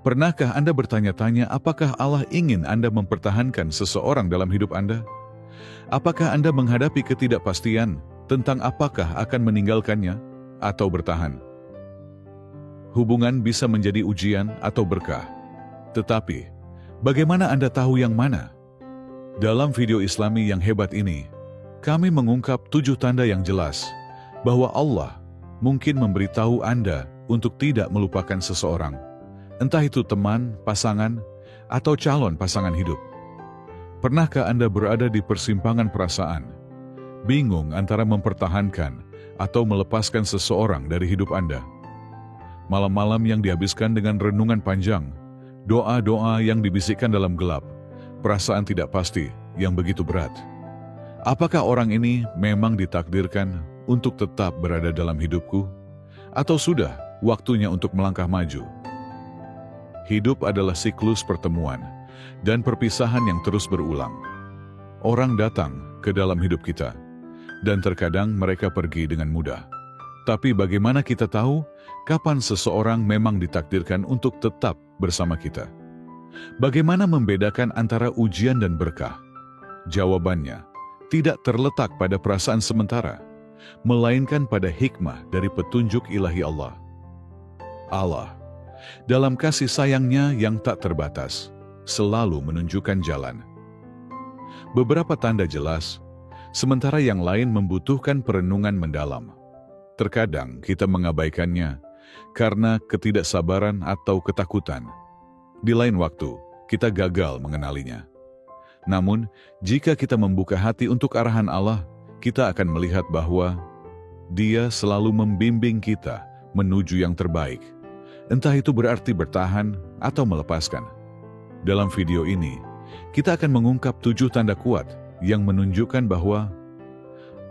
Pernahkah Anda bertanya-tanya apakah Allah ingin Anda mempertahankan seseorang dalam hidup Anda? Apakah Anda menghadapi ketidakpastian tentang apakah akan meninggalkannya atau bertahan? Hubungan bisa menjadi ujian atau berkah. Tetapi, bagaimana Anda tahu yang mana? Dalam video Islami yang hebat ini, kami mengungkap 7 tanda yang jelas bahwa Allah mungkin memberitahu Anda untuk tidak melupakan seseorang, entah itu teman, pasangan, atau calon pasangan hidup. Pernahkah Anda berada di persimpangan perasaan, bingung antara mempertahankan atau melepaskan seseorang dari hidup Anda? Malam-malam yang dihabiskan dengan renungan panjang, doa-doa yang dibisikkan dalam gelap, perasaan tidak pasti yang begitu berat. Apakah orang ini memang ditakdirkan untuk tetap berada dalam hidupku? Atau sudah waktunya untuk melangkah maju? Hidup adalah siklus pertemuan dan perpisahan yang terus berulang. Orang datang ke dalam hidup kita, dan terkadang mereka pergi dengan mudah. Tapi bagaimana kita tahu kapan seseorang memang ditakdirkan untuk tetap bersama kita? Bagaimana membedakan antara ujian dan berkah? Jawabannya tidak terletak pada perasaan sementara, melainkan pada hikmah dari petunjuk ilahi Allah. Allah, dalam kasih sayangnya yang tak terbatas, selalu menunjukkan jalan. Beberapa tanda jelas, sementara yang lain membutuhkan perenungan mendalam. Terkadang kita mengabaikannya karena ketidaksabaran atau ketakutan. Di lain waktu, kita gagal mengenalinya. Namun, jika kita membuka hati untuk arahan Allah, kita akan melihat bahwa Dia selalu membimbing kita menuju yang terbaik. Entah itu berarti bertahan atau melepaskan. Dalam video ini, kita akan mengungkap 7 tanda kuat yang menunjukkan bahwa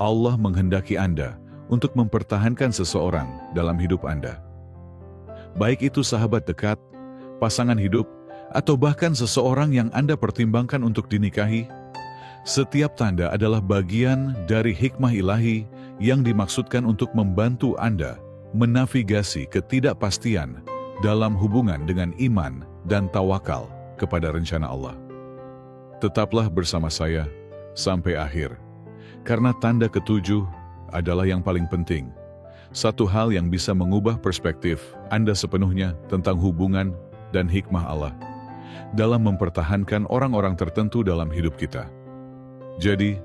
Allah menghendaki Anda untuk mempertahankan seseorang dalam hidup Anda. Baik itu sahabat dekat, pasangan hidup, atau bahkan seseorang yang Anda pertimbangkan untuk dinikahi, setiap tanda adalah bagian dari hikmah ilahi yang dimaksudkan untuk membantu Anda menavigasi ketidakpastian dalam hubungan dengan iman dan tawakal kepada rencana Allah. Tetaplah bersama saya sampai akhir, karena tanda ketujuh adalah yang paling penting. Satu hal yang bisa mengubah perspektif Anda sepenuhnya tentang hubungan dan hikmah Allah dalam mempertahankan orang-orang tertentu dalam hidup kita. Jadi,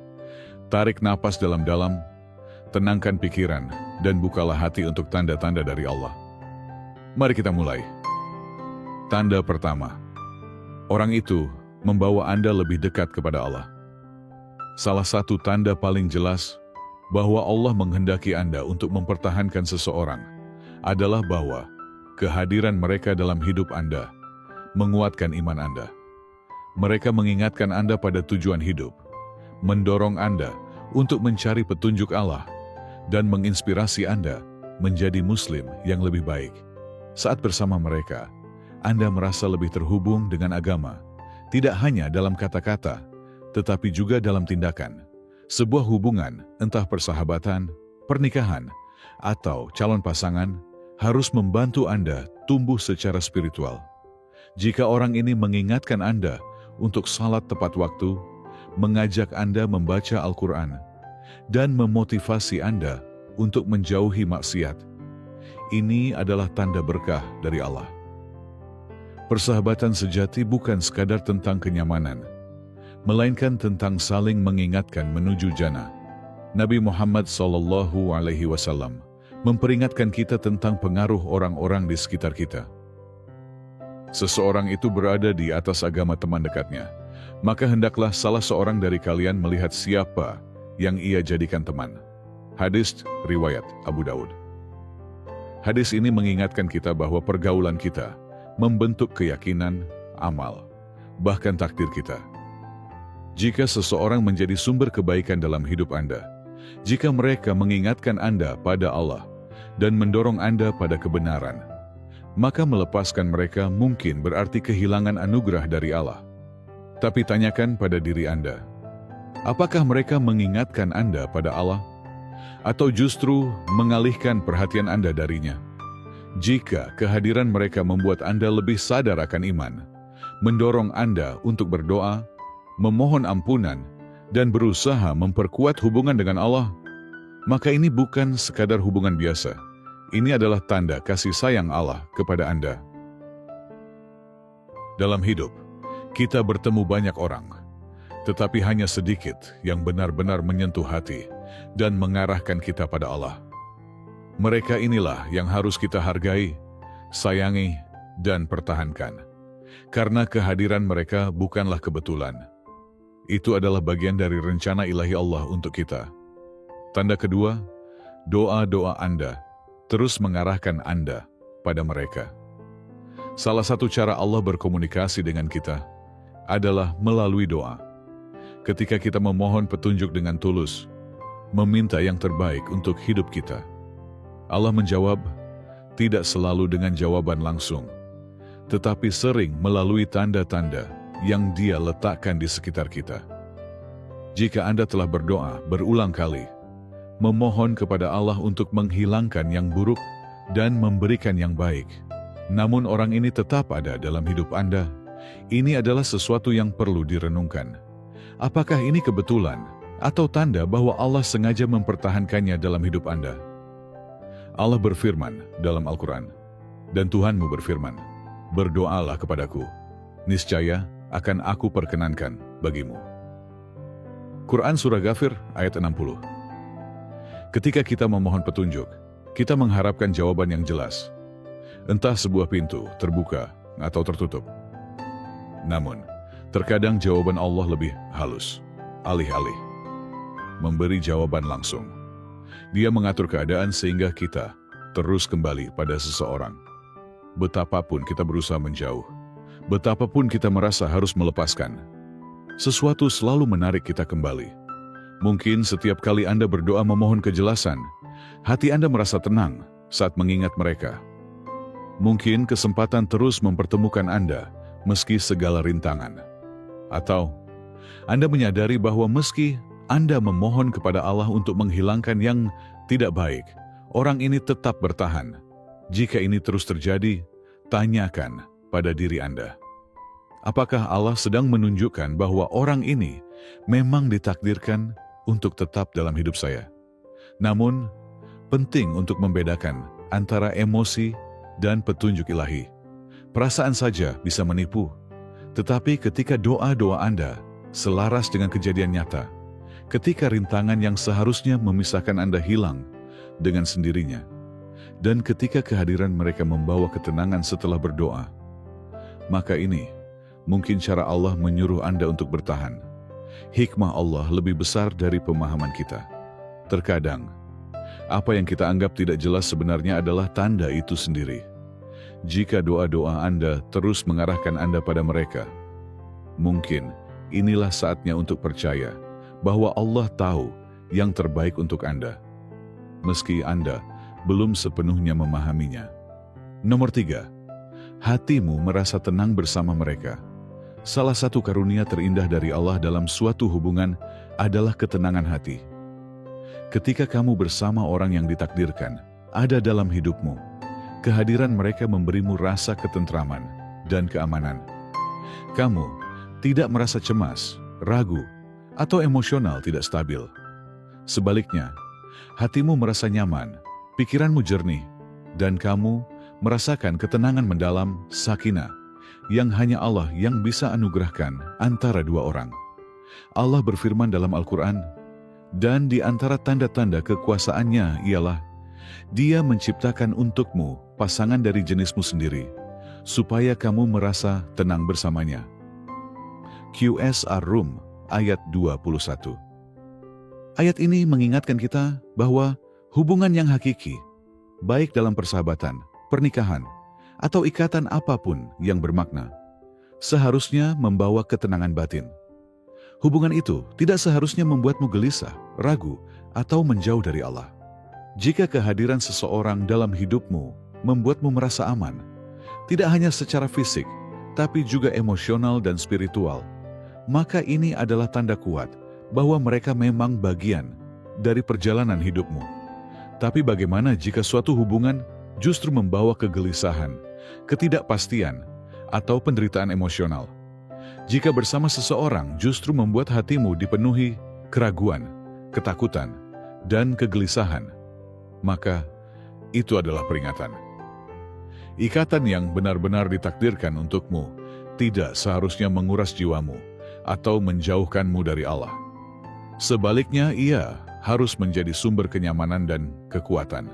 tarik napas dalam-dalam, tenangkan pikiran, dan bukalah hati untuk tanda-tanda dari Allah. Mari kita mulai. Tanda pertama, orang itu membawa Anda lebih dekat kepada Allah. Salah satu tanda paling jelas bahwa Allah menghendaki Anda untuk mempertahankan seseorang adalah bahwa kehadiran mereka dalam hidup Anda menguatkan iman Anda. Mereka mengingatkan Anda pada tujuan hidup, mendorong Anda untuk mencari petunjuk Allah, dan menginspirasi Anda menjadi Muslim yang lebih baik. Saat bersama mereka, Anda merasa lebih terhubung dengan agama, tidak hanya dalam kata-kata, tetapi juga dalam tindakan. Sebuah hubungan, entah persahabatan, pernikahan, atau calon pasangan, harus membantu Anda tumbuh secara spiritual. Jika orang ini mengingatkan Anda untuk salat tepat waktu, mengajak Anda membaca Al-Quran, dan memotivasi Anda untuk menjauhi maksiat, ini adalah tanda berkah dari Allah. Persahabatan sejati bukan sekadar tentang kenyamanan, melainkan tentang saling mengingatkan menuju jannah. Nabi Muhammad SAW memperingatkan kita tentang pengaruh orang-orang di sekitar kita. Seseorang itu berada di atas agama teman dekatnya, maka hendaklah salah seorang dari kalian melihat siapa yang ia jadikan teman. Hadis riwayat Abu Daud. Hadis ini mengingatkan kita bahwa pergaulan kita membentuk keyakinan, amal, bahkan takdir kita. Jika seseorang menjadi sumber kebaikan dalam hidup Anda, jika mereka mengingatkan Anda pada Allah dan mendorong Anda pada kebenaran, maka melepaskan mereka mungkin berarti kehilangan anugerah dari Allah. Tapi tanyakan pada diri Anda, apakah mereka mengingatkan Anda pada Allah? Atau justru mengalihkan perhatian Anda darinya? Jika kehadiran mereka membuat Anda lebih sadar akan iman, mendorong Anda untuk berdoa, memohon ampunan, dan berusaha memperkuat hubungan dengan Allah, maka ini bukan sekadar hubungan biasa. Ini adalah tanda kasih sayang Allah kepada Anda. Dalam hidup, kita bertemu banyak orang, tetapi hanya sedikit yang benar-benar menyentuh hati dan mengarahkan kita pada Allah. Mereka inilah yang harus kita hargai, sayangi, dan pertahankan. Karena kehadiran mereka bukanlah kebetulan. Itu adalah bagian dari rencana ilahi Allah untuk kita. Tanda kedua, doa-doa Anda terus mengarahkan Anda pada mereka. Salah satu cara Allah berkomunikasi dengan kita adalah melalui doa. Ketika kita memohon petunjuk dengan tulus, meminta yang terbaik untuk hidup kita, Allah menjawab tidak selalu dengan jawaban langsung, tetapi sering melalui tanda-tanda yang Dia letakkan di sekitar kita. Jika Anda telah berdoa berulang kali, memohon kepada Allah untuk menghilangkan yang buruk dan memberikan yang baik, namun orang ini tetap ada dalam hidup Anda, ini adalah sesuatu yang perlu direnungkan. Apakah ini kebetulan atau tanda bahwa Allah sengaja mempertahankannya dalam hidup Anda? Allah berfirman dalam Al-Quran, dan Tuhanmu berfirman, berdoalah kepadaku, niscaya akan aku perkenankan bagimu. Quran Surah Ghafir ayat 60. Ketika kita memohon petunjuk, kita mengharapkan jawaban yang jelas. Entah sebuah pintu terbuka atau tertutup. Namun, terkadang jawaban Allah lebih halus, alih-alih memberi jawaban langsung. Dia mengatur keadaan sehingga kita terus kembali pada seseorang. Betapapun kita berusaha menjauh, betapapun kita merasa harus melepaskan, sesuatu selalu menarik kita kembali. Mungkin setiap kali Anda berdoa memohon kejelasan, hati Anda merasa tenang saat mengingat mereka. Mungkin kesempatan terus mempertemukan Anda meski segala rintangan. Atau Anda menyadari bahwa meski Anda memohon kepada Allah untuk menghilangkan yang tidak baik, orang ini tetap bertahan. Jika ini terus terjadi, tanyakan pada diri Anda. Apakah Allah sedang menunjukkan bahwa orang ini memang ditakdirkan untuk tetap dalam hidup saya? Namun, penting untuk membedakan antara emosi dan petunjuk ilahi. Perasaan saja bisa menipu, tetapi ketika doa-doa Anda selaras dengan kejadian nyata, ketika rintangan yang seharusnya memisahkan Anda hilang dengan sendirinya, dan ketika kehadiran mereka membawa ketenangan setelah berdoa, maka ini mungkin cara Allah menyuruh Anda untuk bertahan. Hikmah Allah lebih besar dari pemahaman kita. Terkadang, apa yang kita anggap tidak jelas sebenarnya adalah tanda itu sendiri. Jika doa-doa Anda terus mengarahkan Anda pada mereka, mungkin inilah saatnya untuk percaya bahwa Allah tahu yang terbaik untuk Anda, meski Anda belum sepenuhnya memahaminya. Nomor 3, hatimu merasa tenang bersama mereka. Salah satu karunia terindah dari Allah dalam suatu hubungan adalah ketenangan hati. Ketika kamu bersama orang yang ditakdirkan ada dalam hidupmu, kehadiran mereka memberimu rasa ketentraman dan keamanan. Kamu tidak merasa cemas, ragu, atau emosional tidak stabil. Sebaliknya, hatimu merasa nyaman, pikiranmu jernih, dan kamu merasakan ketenangan mendalam, sakinah, yang hanya Allah yang bisa anugerahkan antara dua orang. Allah berfirman dalam Al-Quran, dan di antara tanda-tanda kekuasaannya ialah Dia menciptakan untukmu pasangan dari jenismu sendiri, supaya kamu merasa tenang bersamanya. QS Ar-Rum ayat 21. Ayat ini mengingatkan kita bahwa hubungan yang hakiki, baik dalam persahabatan, pernikahan, atau ikatan apapun yang bermakna, seharusnya membawa ketenangan batin. Hubungan itu tidak seharusnya membuatmu gelisah, ragu, atau menjauh dari Allah. Jika kehadiran seseorang dalam hidupmu membuatmu merasa aman, tidak hanya secara fisik, tapi juga emosional dan spiritual, maka ini adalah tanda kuat bahwa mereka memang bagian dari perjalanan hidupmu. Tapi bagaimana jika suatu hubungan justru membawa kegelisahan, ketidakpastian, atau penderitaan emosional. Jika bersama seseorang justru membuat hatimu dipenuhi keraguan, ketakutan, dan kegelisahan, maka itu adalah peringatan. Ikatan yang benar-benar ditakdirkan untukmu tidak seharusnya menguras jiwamu atau menjauhkanmu dari Allah. Sebaliknya, ia harus menjadi sumber kenyamanan dan kekuatan.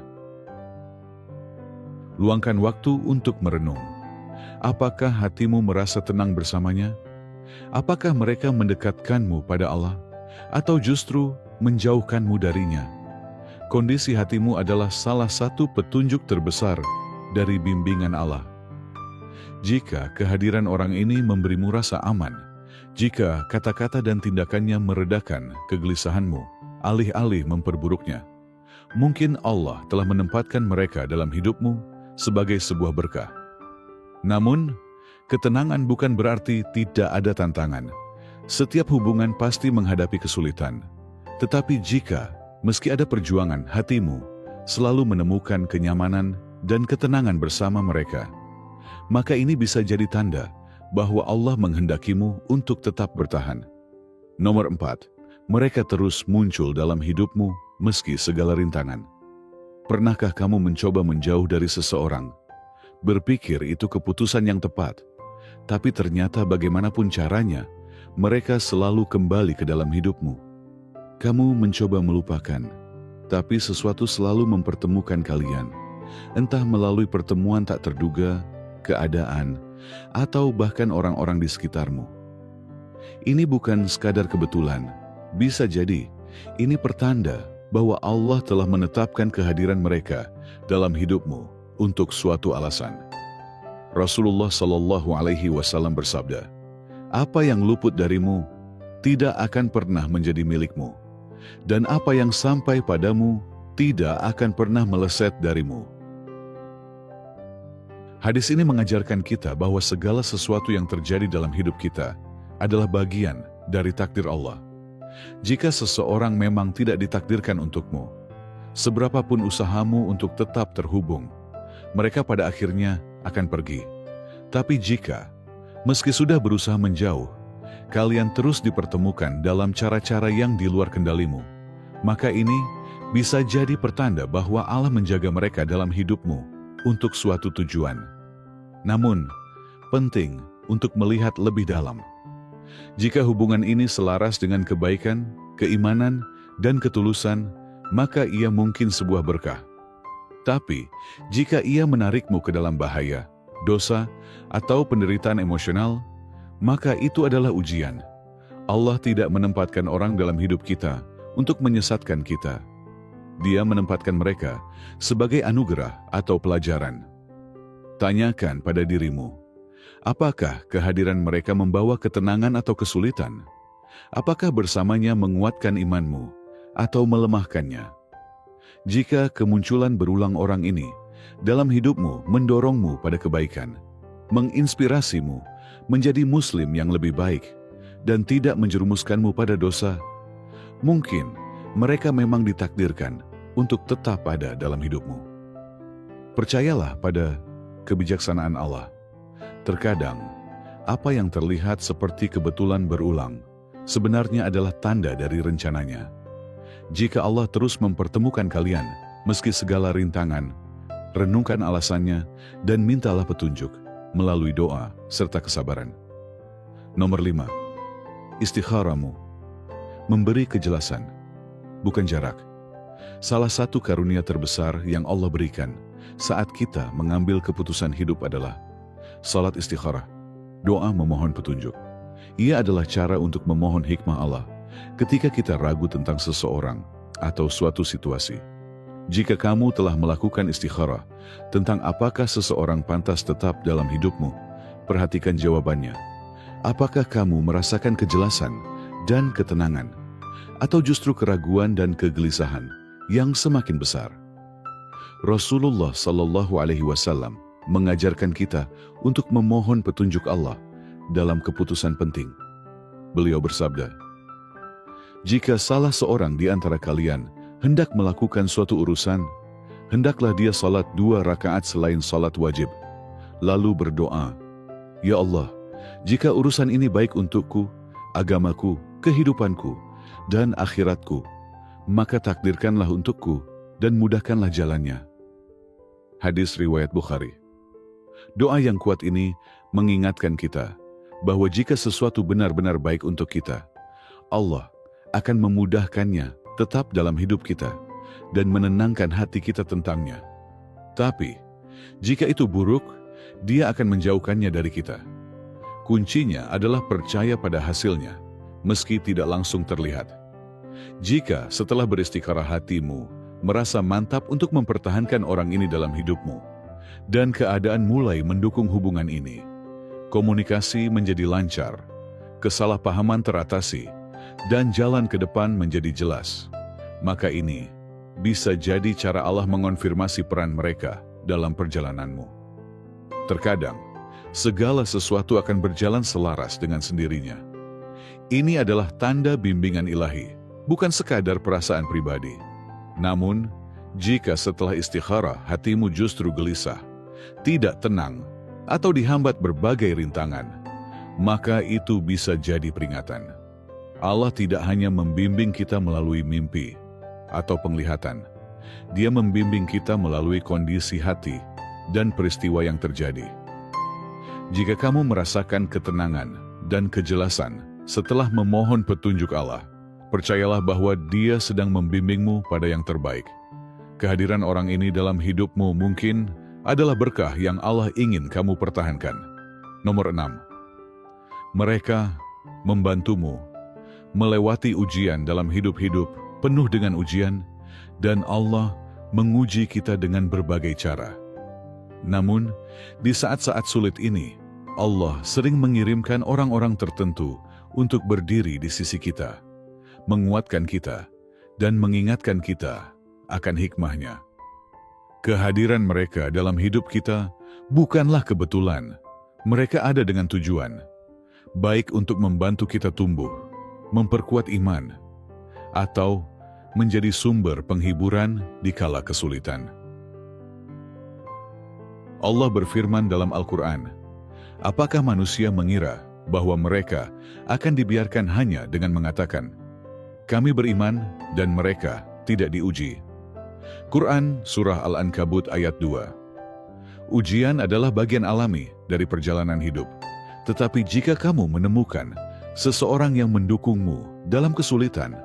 Luangkan waktu untuk merenung. Apakah hatimu merasa tenang bersamanya? Apakah mereka mendekatkanmu pada Allah? Atau justru menjauhkanmu darinya? Kondisi hatimu adalah salah satu petunjuk terbesar dari bimbingan Allah. Jika kehadiran orang ini memberimu rasa aman, jika kata-kata dan tindakannya meredakan kegelisahanmu, alih-alih memperburuknya, mungkin Allah telah menempatkan mereka dalam hidupmu sebagai sebuah berkah. Namun, ketenangan bukan berarti tidak ada tantangan. Setiap hubungan pasti menghadapi kesulitan. Tetapi jika, meski ada perjuangan, hatimu selalu menemukan kenyamanan dan ketenangan bersama mereka, maka ini bisa jadi tanda bahwa Allah menghendakimu untuk tetap bertahan. Nomor 4, mereka terus muncul dalam hidupmu meski segala rintangan. Pernahkah kamu mencoba menjauh dari seseorang? Berpikir itu keputusan yang tepat, tapi ternyata bagaimanapun caranya, mereka selalu kembali ke dalam hidupmu. Kamu mencoba melupakan, tapi sesuatu selalu mempertemukan kalian, entah melalui pertemuan tak terduga, keadaan, atau bahkan orang-orang di sekitarmu. Ini bukan sekadar kebetulan, bisa jadi ini pertanda bahwa Allah telah menetapkan kehadiran mereka dalam hidupmu untuk suatu alasan. Rasulullah Shallallahu Alaihi Wasallam bersabda, "Apa yang luput darimu tidak akan pernah menjadi milikmu, dan apa yang sampai padamu tidak akan pernah meleset darimu." Hadis ini mengajarkan kita bahwa segala sesuatu yang terjadi dalam hidup kita adalah bagian dari takdir Allah. Jika seseorang memang tidak ditakdirkan untukmu, seberapapun usahamu untuk tetap terhubung, mereka pada akhirnya akan pergi. Tapi jika, meski sudah berusaha menjauh, kalian terus dipertemukan dalam cara-cara yang di luar kendalimu, maka ini bisa jadi pertanda bahwa Allah menjaga mereka dalam hidupmu untuk suatu tujuan. Namun, penting untuk melihat lebih dalam. Jika hubungan ini selaras dengan kebaikan, keimanan, dan ketulusan, maka ia mungkin sebuah berkah. Tapi, jika ia menarikmu ke dalam bahaya, dosa, atau penderitaan emosional, maka itu adalah ujian. Allah tidak menempatkan orang dalam hidup kita untuk menyesatkan kita. Dia menempatkan mereka sebagai anugerah atau pelajaran. Tanyakan pada dirimu, apakah kehadiran mereka membawa ketenangan atau kesulitan? Apakah bersamanya menguatkan imanmu atau melemahkannya? Jika kemunculan berulang orang ini dalam hidupmu mendorongmu pada kebaikan, menginspirasimu menjadi muslim yang lebih baik, dan tidak menjerumuskanmu pada dosa, mungkin mereka memang ditakdirkan untuk tetap ada dalam hidupmu. Percayalah pada kebijaksanaan Allah. Terkadang, apa yang terlihat seperti kebetulan berulang, sebenarnya adalah tanda dari rencananya. Jika Allah terus mempertemukan kalian, meski segala rintangan, renungkan alasannya dan mintalah petunjuk melalui doa serta kesabaran. Nomor 5, istikharamu. Memberi kejelasan, bukan jarak. Salah satu karunia terbesar yang Allah berikan saat kita mengambil keputusan hidup adalah salat istikharah, doa memohon petunjuk. Ia adalah cara untuk memohon hikmah Allah ketika kita ragu tentang seseorang atau suatu situasi. Jika kamu telah melakukan istikharah tentang apakah seseorang pantas tetap dalam hidupmu, perhatikan jawabannya. Apakah kamu merasakan kejelasan dan ketenangan, atau justru keraguan dan kegelisahan yang semakin besar? Rasulullah Shallallahu Alaihi Wasallam mengajarkan kita untuk memohon petunjuk Allah dalam keputusan penting. Beliau bersabda, "Jika salah seorang di antara kalian hendak melakukan suatu urusan, hendaklah dia salat 2 rakaat selain salat wajib, lalu berdoa, "Ya Allah, jika urusan ini baik untukku, agamaku, kehidupanku, dan akhiratku, maka takdirkanlah untukku dan mudahkanlah jalannya." Hadis riwayat Bukhari. Doa yang kuat ini mengingatkan kita bahwa jika sesuatu benar-benar baik untuk kita, Allah akan memudahkannya tetap dalam hidup kita dan menenangkan hati kita tentangnya. Tapi, jika itu buruk, Dia akan menjauhkannya dari kita. Kuncinya adalah percaya pada hasilnya, meski tidak langsung terlihat. Jika setelah beristikharah hatimu merasa mantap untuk mempertahankan orang ini dalam hidupmu, dan keadaan mulai mendukung hubungan ini, komunikasi menjadi lancar, kesalahpahaman teratasi, dan jalan ke depan menjadi jelas, maka ini bisa jadi cara Allah mengonfirmasi peran mereka dalam perjalananmu. Terkadang, segala sesuatu akan berjalan selaras dengan sendirinya. Ini adalah tanda bimbingan ilahi, bukan sekadar perasaan pribadi. Namun, jika setelah istikharah hatimu justru gelisah, tidak tenang, atau dihambat berbagai rintangan, maka itu bisa jadi peringatan. Allah tidak hanya membimbing kita melalui mimpi atau penglihatan. Dia membimbing kita melalui kondisi hati dan peristiwa yang terjadi. Jika kamu merasakan ketenangan dan kejelasan setelah memohon petunjuk Allah, percayalah bahwa Dia sedang membimbingmu pada yang terbaik. Kehadiran orang ini dalam hidupmu mungkin adalah berkah yang Allah ingin kamu pertahankan. Nomor 6. Mereka membantumu melewati ujian dalam hidup-hidup penuh dengan ujian, dan Allah menguji kita dengan berbagai cara. Namun, di saat-saat sulit ini, Allah sering mengirimkan orang-orang tertentu untuk berdiri di sisi kita, menguatkan kita, dan mengingatkan kita akan hikmahnya. Kehadiran mereka dalam hidup kita bukanlah kebetulan. Mereka ada dengan tujuan, baik untuk membantu kita tumbuh, memperkuat iman, atau menjadi sumber penghiburan di kala kesulitan. Allah berfirman dalam Al-Quran, "Apakah manusia mengira bahwa mereka akan dibiarkan hanya dengan mengatakan, 'Kami beriman,' dan mereka tidak diuji?" Quran Surah Al-Ankabut ayat 2. Ujian adalah bagian alami dari perjalanan hidup. Tetapi jika kamu menemukan seseorang yang mendukungmu dalam kesulitan,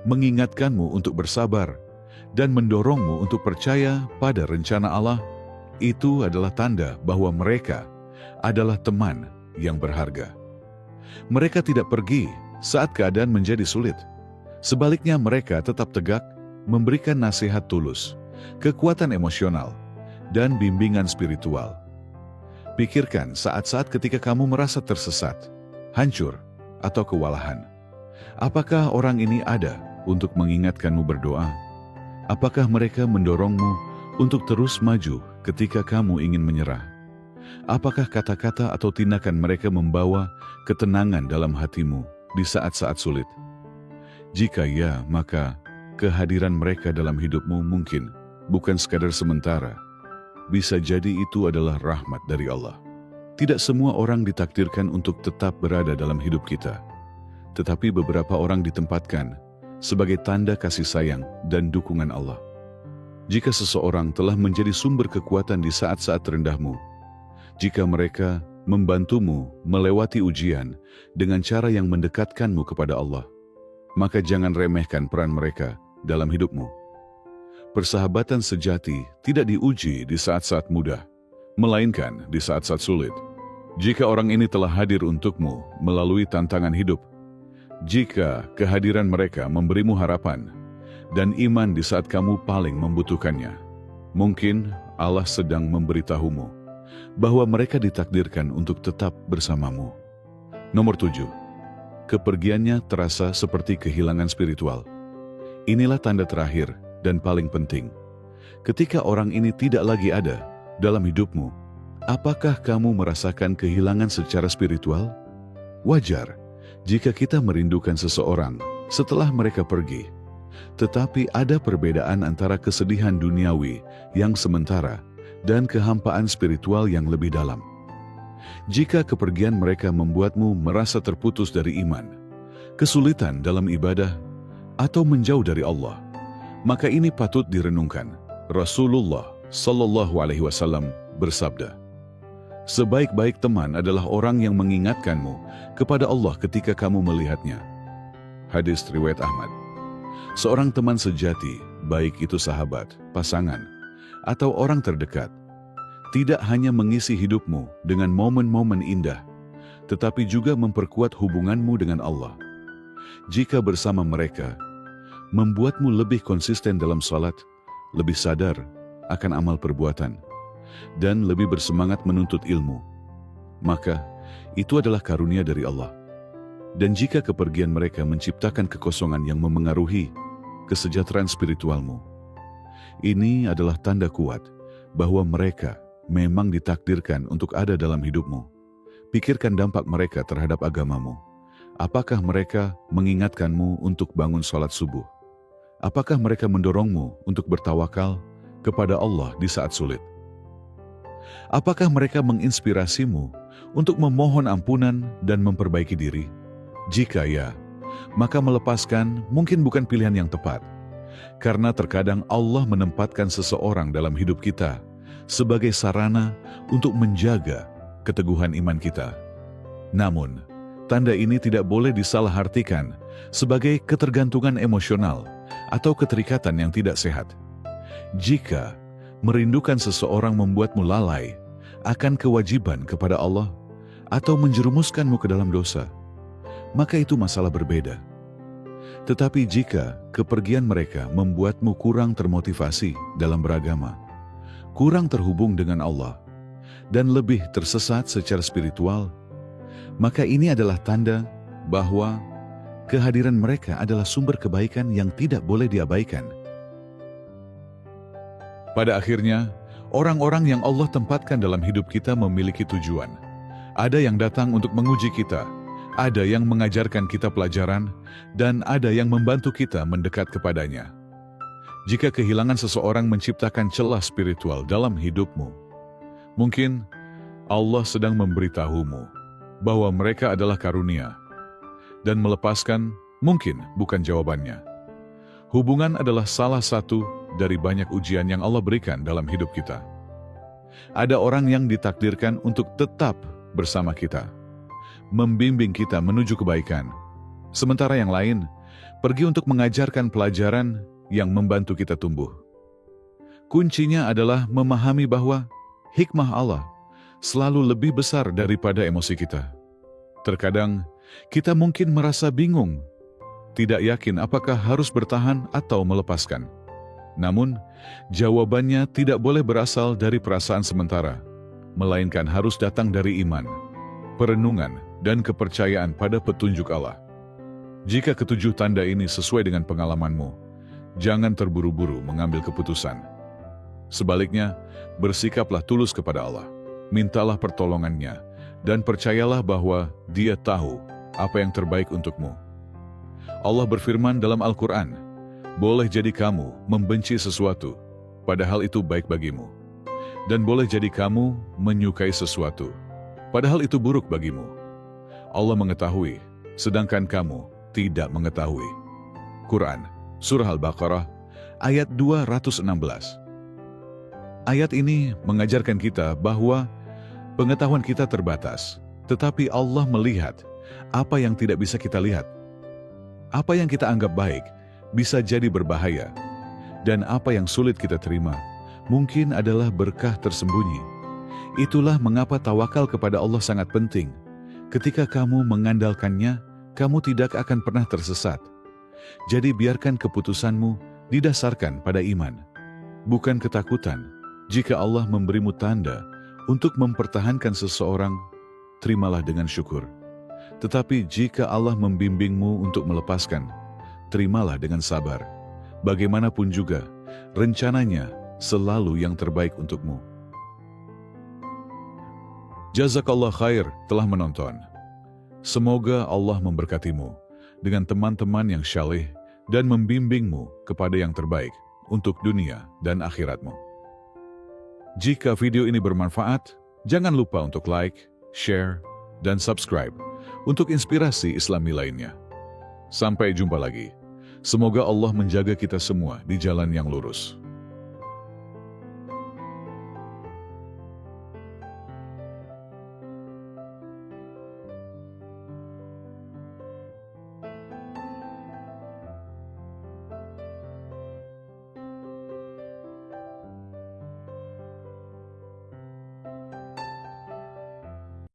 mengingatkanmu untuk bersabar, dan mendorongmu untuk percaya pada rencana Allah, itu adalah tanda bahwa mereka adalah teman yang berharga. Mereka tidak pergi saat keadaan menjadi sulit. Sebaliknya, mereka tetap tegak, memberikan nasihat tulus, kekuatan emosional, dan bimbingan spiritual. Pikirkan saat-saat ketika kamu merasa tersesat, hancur, atau kewalahan. Apakah orang ini ada untuk mengingatkanmu berdoa? Apakah mereka mendorongmu untuk terus maju ketika kamu ingin menyerah? Apakah kata-kata atau tindakan mereka membawa ketenangan dalam hatimu di saat-saat sulit? Jika ya, maka kehadiran mereka dalam hidupmu mungkin bukan sekadar sementara. Bisa jadi itu adalah rahmat dari Allah. Tidak semua orang ditakdirkan untuk tetap berada dalam hidup kita, tetapi beberapa orang ditempatkan sebagai tanda kasih sayang dan dukungan Allah. Jika seseorang telah menjadi sumber kekuatan di saat-saat terendahmu, jika mereka membantumu melewati ujian dengan cara yang mendekatkanmu kepada Allah, maka jangan remehkan peran mereka dalam hidupmu. Persahabatan sejati tidak diuji di saat-saat mudah, melainkan di saat-saat sulit. Jika orang ini telah hadir untukmu melalui tantangan hidup, jika kehadiran mereka memberimu harapan dan iman di saat kamu paling membutuhkannya, mungkin Allah sedang memberitahumu bahwa mereka ditakdirkan untuk tetap bersamamu. Nomor 7. Kepergiannya terasa seperti kehilangan spiritual. Inilah tanda terakhir dan paling penting. Ketika orang ini tidak lagi ada dalam hidupmu, apakah kamu merasakan kehilangan secara spiritual? Wajar jika kita merindukan seseorang setelah mereka pergi, Tetapi ada perbedaan antara kesedihan duniawi yang sementara dan kehampaan spiritual yang lebih dalam. Jika kepergian mereka membuatmu merasa terputus dari iman, kesulitan dalam ibadah, atau menjauh dari Allah, maka ini patut direnungkan. Rasulullah Shallallahu Alaihi Wasallam bersabda, "Sebaik-baik teman adalah orang yang mengingatkanmu kepada Allah ketika kamu melihatnya." Hadis riwayat Ahmad. Seorang teman sejati, baik itu sahabat, pasangan, atau orang terdekat, tidak hanya mengisi hidupmu dengan momen-momen indah, tetapi juga memperkuat hubunganmu dengan Allah. Jika bersama mereka, membuatmu lebih konsisten dalam salat, lebih sadar akan amal perbuatan, dan lebih bersemangat menuntut ilmu, maka itu adalah karunia dari Allah. Dan jika kepergian mereka menciptakan kekosongan yang memengaruhi kesejahteraan spiritualmu, ini adalah tanda kuat bahwa mereka memang ditakdirkan untuk ada dalam hidupmu. Pikirkan dampak mereka terhadap agamamu. Apakah mereka mengingatkanmu untuk bangun salat subuh? Apakah mereka mendorongmu untuk bertawakal kepada Allah di saat sulit? Apakah mereka menginspirasimu untuk memohon ampunan dan memperbaiki diri? Jika ya, maka melepaskan mungkin bukan pilihan yang tepat. Karena terkadang Allah menempatkan seseorang dalam hidup kita sebagai sarana untuk menjaga keteguhan iman kita. Namun, tanda ini tidak boleh disalahartikan sebagai ketergantungan emosional atau keterikatan yang tidak sehat. Jika merindukan seseorang membuatmu lalai akan kewajiban kepada Allah atau menjerumuskanmu ke dalam dosa, maka itu masalah berbeda. Tetapi jika kepergian mereka membuatmu kurang termotivasi dalam beragama, kurang terhubung dengan Allah, dan lebih tersesat secara spiritual, maka ini adalah tanda bahwa kehadiran mereka adalah sumber kebaikan yang tidak boleh diabaikan. Pada akhirnya, orang-orang yang Allah tempatkan dalam hidup kita memiliki tujuan. Ada yang datang untuk menguji kita, ada yang mengajarkan kita pelajaran, dan ada yang membantu kita mendekat kepadanya. Jika kehilangan seseorang menciptakan celah spiritual dalam hidupmu, mungkin Allah sedang memberitahumu bahwa mereka adalah karunia, dan melepaskan mungkin bukan jawabannya. Hubungan adalah salah satu dari banyak ujian yang Allah berikan dalam hidup kita. Ada orang yang ditakdirkan untuk tetap bersama kita, membimbing kita menuju kebaikan, sementara yang lain pergi untuk mengajarkan pelajaran yang membantu kita tumbuh. Kuncinya adalah memahami bahwa hikmah Allah selalu lebih besar daripada emosi kita. Terkadang kita mungkin merasa bingung, tidak yakin apakah harus bertahan atau melepaskan. Namun, jawabannya tidak boleh berasal dari perasaan sementara, melainkan harus datang dari iman, perenungan, dan kepercayaan pada petunjuk Allah. Jika ketujuh tanda ini sesuai dengan pengalamanmu, jangan terburu-buru mengambil keputusan. Sebaliknya, bersikaplah tulus kepada Allah, mintalah pertolongannya, dan percayalah bahwa Dia tahu apa yang terbaik untukmu. Allah berfirman dalam Al-Quran, "Boleh jadi kamu membenci sesuatu, padahal itu baik bagimu. Dan boleh jadi kamu menyukai sesuatu, padahal itu buruk bagimu. Allah mengetahui, sedangkan kamu tidak mengetahui." Quran, Surah Al-Baqarah, ayat 216. Ayat ini mengajarkan kita bahwa pengetahuan kita terbatas, tetapi Allah melihat apa yang tidak bisa kita lihat. Apa yang kita anggap baik bisa jadi berbahaya, dan apa yang sulit kita terima mungkin adalah berkah tersembunyi. Itulah mengapa tawakal kepada Allah sangat penting. Ketika kamu mengandalkannya, kamu tidak akan pernah tersesat. Jadi biarkan keputusanmu didasarkan pada iman, bukan ketakutan. Jika Allah memberimu tanda untuk mempertahankan seseorang, terimalah dengan syukur. Tetapi jika Allah membimbingmu untuk melepaskan, terimalah dengan sabar. Bagaimanapun juga, rencananya selalu yang terbaik untukmu. Jazakallah khair telah menonton. Semoga Allah memberkatimu dengan teman-teman yang syaleh dan membimbingmu kepada yang terbaik untuk dunia dan akhiratmu. Jika video ini bermanfaat, jangan lupa untuk like, share, dan subscribe untuk inspirasi Islami lainnya. Sampai jumpa lagi. Semoga Allah menjaga kita semua di jalan yang lurus.